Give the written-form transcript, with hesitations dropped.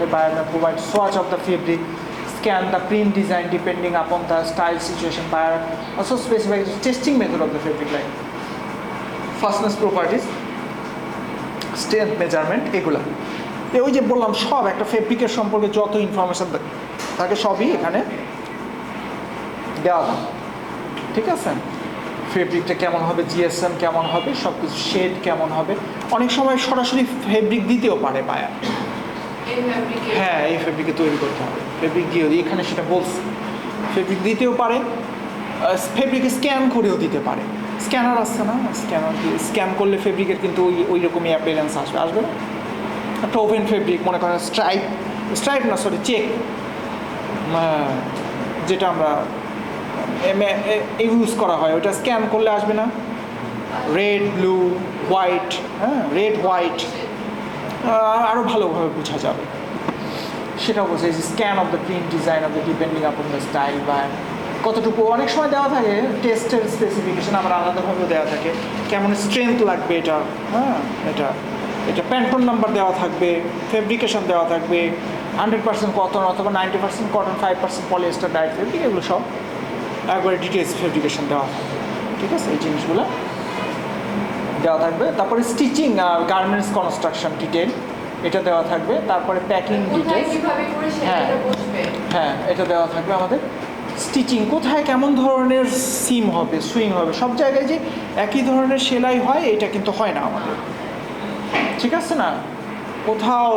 the buyer may provide swatch of the fabric, scan the print design depending upon the style situation. Buyer also specifies the testing method of the fabric like fastness properties, strength measurement, এগুলো ওই যে বললাম সব একটা ফেব্রিকের সম্পর্কে যত information থাকে সবই এখানে দেওয়া থাকে। ঠিক আছে, ফেব্রিকটা কেমন হবে, জিএসএম কেমন হবে, সব কিছু শেড কেমন হবে। অনেক সময় সরাসরি ফেব্রিক দিতেও পারে বায়ার, হ্যাঁ এই ফেব্রিকে তৈরি করতে হবে, ফেব্রিক দিয়েও এখানে সেটা বলছে, ফেব্রিক দিতেও পারে, ফেব্রিকে স্ক্যান করেও দিতে পারে। স্ক্যানার আসছে না, স্ক্যানার দিয়ে স্ক্যান করলে ফেব্রিকের কিন্তু ওই রকমই অ্যাপিয়ারেন্স আসবে না। একটা ওভেন ফেব্রিক মনে করেন স্ট্রাইপ না সরি চেক, যেটা আমরা ইউজ করা হয়, ওটা স্ক্যান করলে আসবে না, রেড ব্লু হোয়াইট, হ্যাঁ রেড হোয়াইট আরও ভালোভাবে বোঝা যাবে। সেটাও বোঝা যায় scan of the print design of the depending upon the style বা কতটুকু। অনেক সময় দেওয়া থাকে টেস্টের স্পেসিফিকেশান আবার আলাদাভাবেও দেওয়া থাকে, কেমন স্ট্রেংথ লাগবে এটা, হ্যাঁ এটা প্যান্টন নাম্বার দেওয়া থাকবে, ফেব্রিকেশন দেওয়া থাকবে, 100% কটন অথবা 90% কটন, 5% পলিয়েস্টার ডাইট ফেব্রিক, এগুলো সব একবারে ডিটেলস ফেব্রিকেশন দেওয়া থাকবে। ঠিক আছে, এই জিনিসগুলো দেওয়া থাকবে। তারপরে স্টিচিং গার্মেন্টস কনস্ট্রাকশন ডিটেল এটা দেওয়া থাকবে। তারপরে প্যাকিং ডিটেলস, হ্যাঁ এটা দেওয়া থাকবে আমাদের। স্টিচিং কোথায় কেমন ধরনের সিম হবে, সুইং হবে, সব জায়গায় যে একই ধরনের সেলাই হয় এটা কিন্তু হয় না আমাদের, ঠিক আছে না, কোথাও